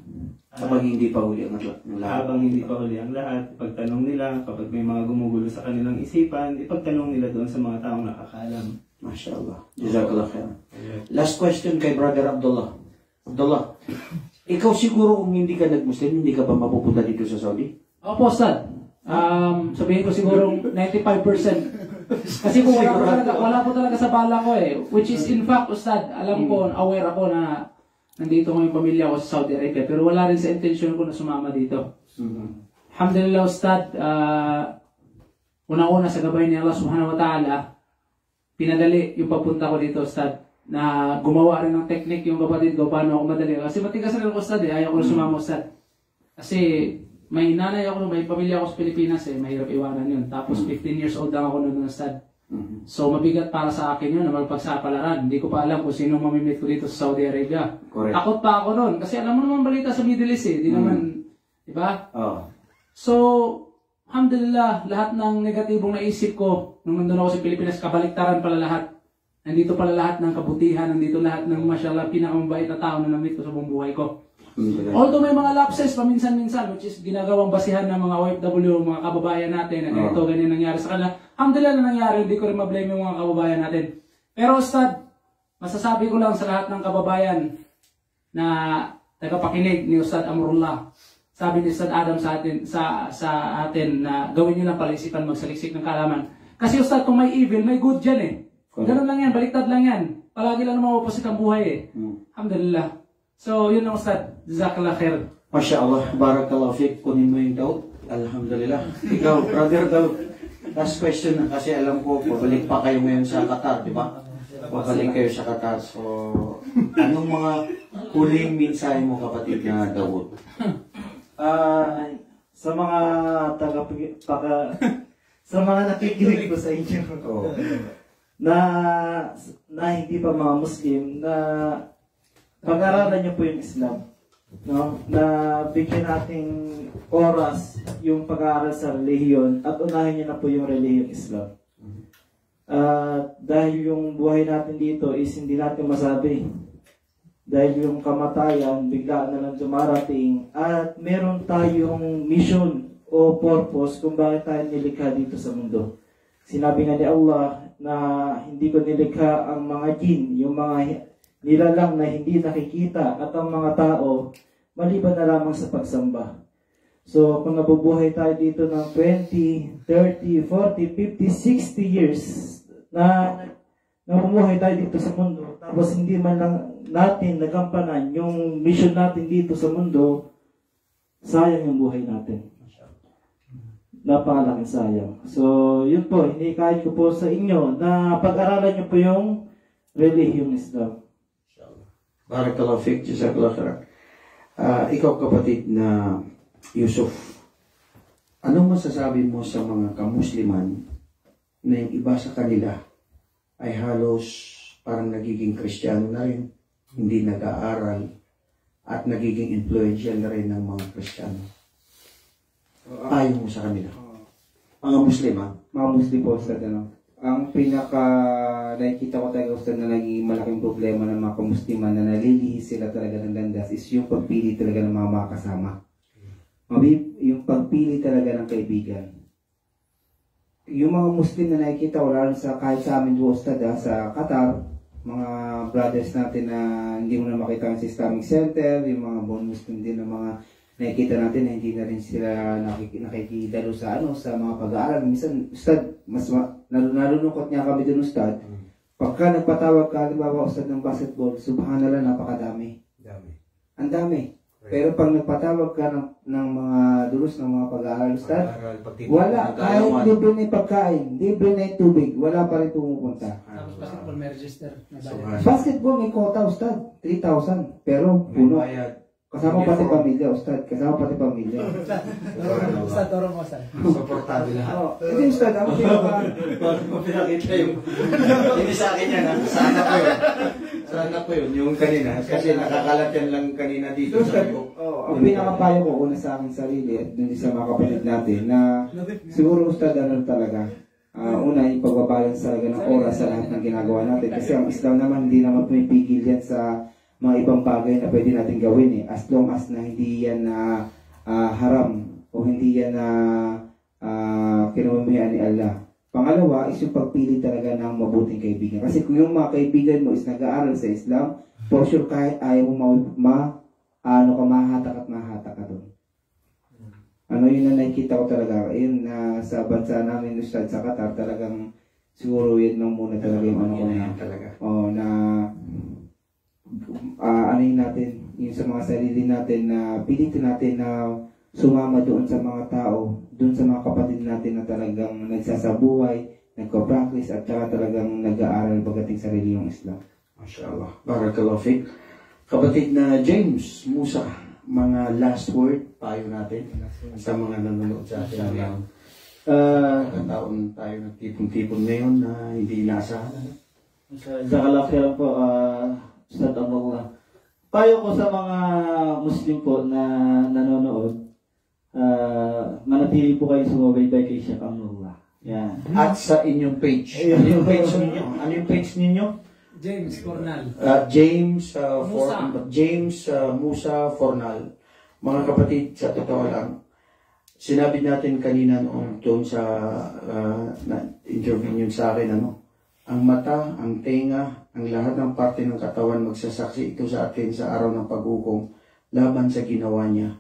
Kapag hindi pa huli ang lahat. Habang hindi pa huli ang lahat, ipagtanong nila. Kapag may mga gumugulo sa kanilang isipan, ipagtanong nila doon sa mga taong nakakaalam. MashaAllah. Jazakallah khair. Last question kay Brother Abdullah. Abdullah, ikaw siguro kung hindi ka nag-Muslim, hindi ka ba mapupunta dito sa Saudi? Opo, Ustad. Sabihin ko siguro 95%. Kasi kung wala po talaga sa bala ko eh. Which is in fact, Ustad, alam ko, aware ako na nandito ko yung pamilya ko sa Saudi Arabia. Pero wala rin sa intention ko na sumama dito. Alhamdulillah, Ustad. Una-una sa gabay ni Allah subhanahu wa ta'ala, pinadali yung papunta ko dito, Ustad, na gumawa rin ng technique yung kapatid ko paano ako madali. Kasi matigas rin ako, Ustad, ayaw ko na sumama, Ustad. Kasi may nanay ako, may pamilya ako sa Pilipinas mahirap iwanan yun. Tapos 15 years old lang ako noon, Ustad. So mabigat para sa akin yun na magpagsapalaran. Hindi ko pa alam kung sino mamimit ko dito sa Saudi Arabia. Correct. Takot pa ako noon. Kasi alam mo naman balita sa Middle East Di naman, di ba? So, alhamdulillah, lahat ng negatibong naisip ko nung nandun ako sa Pilipinas, kabaliktaran pala lahat. Nandito pala lahat ng kabutihan, nandito lahat ng mashallah, pinakamabait na tao na namit ko sa buong buhay ko. Although may mga lapses paminsan-minsan, which is ginagawang basihan ng mga OFW, mga kababayan natin, na ganito, ganyan nangyari sa kanila. Alhamdulillah na nangyari, hindi ko rin ma-blame yung mga kababayan natin. Pero Ustad, masasabi ko lang sa lahat ng kababayan na tagapakinig ni Ustad Amrullah, sabi ni Ustad Adam sa atin na gawin nyo lang pala-isipan magsaliksik ng kaalaman. Kasi Ustad, kung may evil, may good dyan Ganun lang yan, baliktad lang yan. Palagi lang naman opposite ang buhay Alhamdulillah. So, yun ang Ustad. Jazakallah khair. Masya Allah. Barakallahu fiqh. Kunin mo yung Daud. Alhamdulillah. Ikaw, Brother Daud. Last question na kasi alam ko, pabalik pa kayo ngayon sa Qatar, di ba? Pabalik kayo sa Qatar. So, anong mga huling mensahe mo, kapatid na Daud? Sa mga sa mga nakikinig ko sa inyo na hindi pa mga Muslim, na pag-aralan niyo po yung Islam, na bigyan nating oras yung pag-aaral sa relihiyon at unahin niyo na po yung relihiyong Islam. Dahil yung buhay natin dito is hindi natin masabi. Dahil yung kamatayan, bigla na lang dumarating at meron tayong mission o purpose kung bakit tayo nilikha dito sa mundo. Sinabi nga ni Allah na hindi ko nilikha ang mga jin, yung mga nilalang na hindi nakikita at ang mga tao maliban na lamang sa pagsamba. So, kung nabubuhay tayo dito ng 20, 30, 40, 50, 60 years na namumuhay tayo dito sa mundo, tapos hindi man lang natin nagampanan yung mission natin dito sa mundo, sayang yung buhay natin. Napakalaking sayang. So, yun po, hinikahin ko po sa inyo na pag-aralan nyo po yung relihiyong Islam. Barakallahu fiqh, jazakallahu khairan. Ikaw kapatid na Yusuf, anong masasabi mo sa mga kamusliman na yung iba sa kanila ay halos parang nagiging Kristiyano na rin, hindi nag-aaral, at nagiging influential na rin ng mga Kristiyano? Ayaw mo sa kanila? Mga Muslim, ha? Mga Muslim po, Ustad, ang pinaka nakikita ko talaga, Ustad, na naging malaking problema ng mga kamusliman na nalilihis sila talaga ng landas is yung pagpili talaga ng mga kasama. Yung pagpili talaga ng kaibigan. Yung mga Muslim na nakikita ko, lalo sa kahit sa amin doon, Ustad, sa Qatar, mga brothers natin na hindi mo na makita sa Islamic Center, yung mga born Muslim din na mga nakikita natin na hindi na rin sila nakikidalo sa sa mga pag-aaral. Minsan, Ustad, mas nalulungkot niya kami dun, Ustad. Pagka nagpatawag ka, halimbawa, Ustad, ng basketball, subhanallah, napakadami. Ang dami. Pero pag nagpatawag ka ng mga dulos ng mga pag-aaral, Ustad, wala. Kahit libre na yung pagkain, libre na yung tubig, wala pa rin pumupunta. Tapos basketball may register. Basketball may quota, Ustad, 3,000. Pero puno. Kasama pati pamilya, Ustad. Kasama pati pamilya. Ustad, toro mo, Ustad. Supportado lahat. Hindi, Ustad. Ang pinaka... Bakit mo pinakita yung... Hindi sa akin yan, ha? Sana ko yun. Sana ko yun, yung kanina. Kasi nakakalat yan lang kanina dito. Ustad, ang pinakapayo ko una sa aking sarili at dun sa mga kapatid natin na siguro, Ustad, ano talaga. Una, yung pagbabalance talaga ng oras sa lahat ng ginagawa natin. Kasi ang Islam naman, hindi naman pumipigil yan sa mga ibang bagay na pwede natin gawin as long as na hindi yan na haram o hindi yan na kinamamayan ni Allah. Pangalawa is yung pagpili talaga ng mabuting kaibigan. Kasi kung yung mga kaibigan mo is nag-aaral sa Islam, for sure kahit ayaw mo mahatak ka doon. Yun na nakikita ko talaga. Yun sa bansa namin, Ustad, sa Qatar, talagang siguro yun lang muna talaga yung talaga. Natin, yung sa mga sarili natin na pilitin natin na sumama doon sa mga tao, doon sa mga kapatid natin na talagang nagsasabuhay, nagko-practice at saka talagang nag-aaral pagdating sa relihiyong Islam. MashaAllah. Barakallahu fiqh. Kapatid na James Musa, mga last word, payo natin sa mga nanonood sa atin ngayon. Taon tayo nagtipon-tipon ngayon na hindi inaasahan. Jazakallahu po, Ustad Allah. Payo ko sa mga Muslim po na nanonood, manatili po kayo sumubaybay kay Sheikh Amrullah. Yan. At sa inyong page. Ano yung page ninyo? Ano yung page ninyo? James Cornal. James Musa Fornal. Mga kapatid, sa totoo lang, sinabi natin kanina noon doon sa interview yun sa akin, ang mata, ang tenga, ang lahat ng parte ng katawan magsasaksi ito sa atin sa araw ng paghukom laban sa ginawa niya.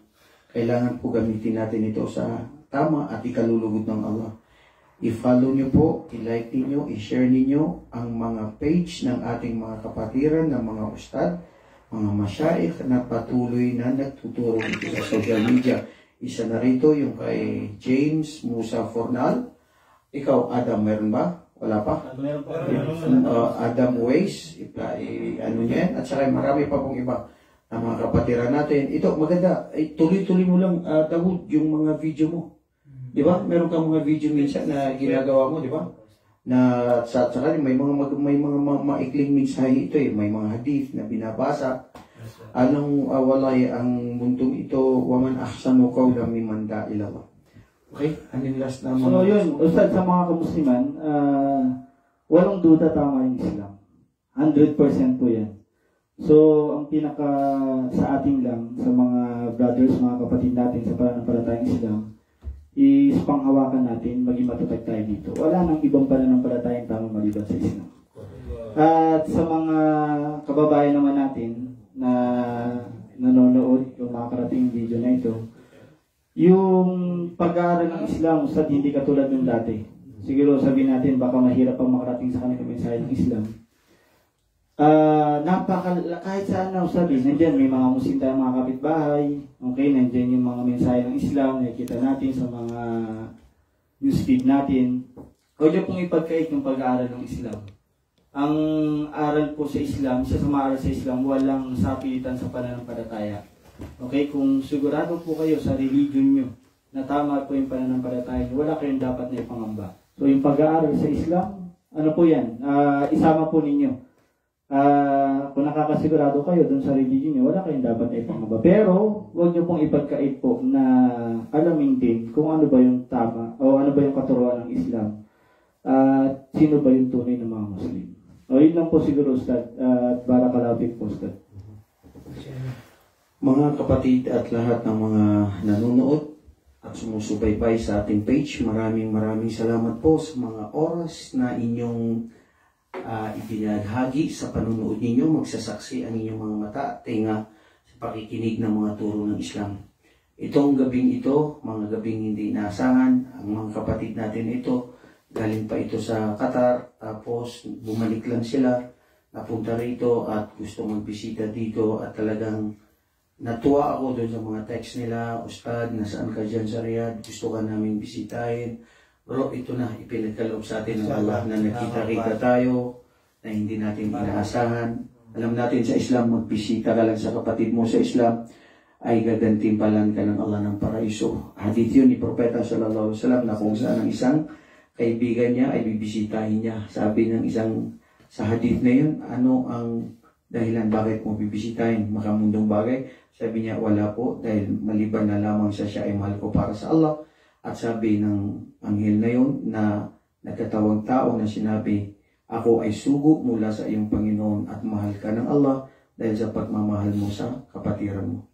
Kailangan po gamitin natin ito sa tama at ikalulugod ng Allah. I-follow niyo po, i-like niyo, i-share niyo ang mga page ng ating mga kapatiran, ng mga ustad, mga masyaikh na patuloy na nagtuturo dito sa social media. Isa na rito yung kay James Musa Fornal. Ikaw, Adam, meron ba? Wala pa? Adam Ways, ano niyan, at saka marami pa pong iba na mga kapatiran natin. Ito, maganda, tuloy-tuloy mo lang, Dawood, yung mga video mo. Di ba? Meron kang mga video minsan na ginagawa mo, di ba? Na sa kanya, may mga maikling mensahe ito may mga hadith na binabasa. Anong walay ang mundong ito, waman ahsanu qawlan mimman da'a ila Allah. Okay, anong last na So yun, Ustad, sa mga kamusliman, walang duda tama yung Islam. 100% po yan. So, ang pinaka sa ating lang, sa mga brothers, mga kapatid natin sa pananampalatayang Islam, is panghawakan natin, maging matatag tayo dito. Wala nang ibang pananampalatayang tama maliban sa Islam. At sa mga kababayan naman natin na nanonood, yung makakarating video na ito, yung pag-aaral ng Islam, Ustad, hindi katulad ng dati. Siguro sabihin natin, baka mahirap pang makarating sa kanila mensahe ng Islam. Kahit saan na Ustad, nandiyan may mga Muslim tayong mga kapitbahay, okay, nandiyan yung mga mensahe ng Islam, nakikita natin sa mga newsfeed natin. Huwag niyo pong ipagkait yung pag-aaral ng Islam. Ang aral po sa Islam, isa sa mga aral sa Islam, walang sapilitan sa pananampalataya. Okay, kung sigurado po kayo sa religion nyo na tama po yung pananampalataya nyo, wala kayong dapat na ipangamba. So yung pag-aaral sa Islam, ano po yan? Isama po ninyo. Kung nakakasigurado kayo dun sa religion nyo, wala kayong dapat na ipangamba. Pero, huwag nyo pong ipagkait po na alamin din kung ano ba yung tama o ano ba yung katuruan ng Islam. Sino ba yung tunay ng mga Muslim. O yun lang po siguro, Ustad. Barakalabik po, Ustad. Mga kapatid at lahat ng mga nanonood at sumusubaybay sa ating page, maraming salamat po sa mga oras na inyong ibinaghagi sa panunood ninyo. Magsasaksi ang inyong mga mata at tenga sa pakikinig ng mga turo ng Islam. Itong gabing ito, mga gabing hindi inaasahan, ang mga kapatid natin ito, galing pa ito sa Qatar, tapos bumalik lang sila, napunta rito at gusto magbisita dito at talagang natuwa ako doon sa mga text nila, Ustad, nasaan ka dyan sa Riyadh, gusto ka namin bisitahin. Bro, ito na, ipinagkaloob sa atin ng Allah na nakita-kita tayo, na hindi natin inaasahan. Alam natin sa Islam, magbisita ka lang sa kapatid mo sa Islam, ay gagantimpalan ka ng Allah ng paraiso. Hadith yun ni Propeta sallallahu alaihi wasallam na kung saan ang isang kaibigan niya ay bibisitahin niya. Sabi ng isang sa hadith na yun, ano ang dahilan bakit mo bibisitahin? Makamundong bagay? Sabi niya, wala po, dahil maliban na lamang siya ay mahal ko para sa Allah. At sabi ng anghel na yun na nagkatawang tao na sinabi, ako ay sugo mula sa iyong Panginoon at mahal ka ng Allah dahil sa pagmamahal mo sa kapatiran mo.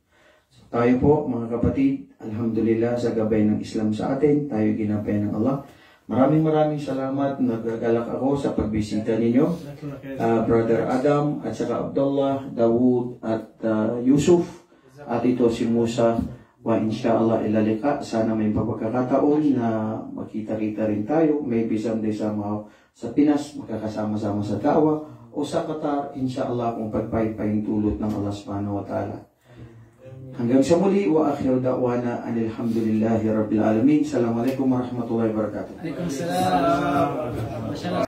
So, tayo po mga kapatid, alhamdulillah sa gabay ng Islam sa atin, tayo ginabayan ng Allah. Maraming salamat. Nagagalak ako sa pagbisita ninyo. Brother Adam at saka Abdullah, Dawood at Yusuf. At ito si Musa. Wa inshallah ilalika. Sana may pagkakataon na makita-kita rin tayo. Maybe someday somehow sa Pinas, makakasama-sama sa Dawa. O sa Qatar, inshallah kung pagpahintulot ng Allah subhanahu wa ta'ala. Hanggang sa muli, wa akhiru da'wana alhamdulillahi rabbil alamin. Assalamualaikum warahmatullahi wabarakatuh. Waalaikumsalam.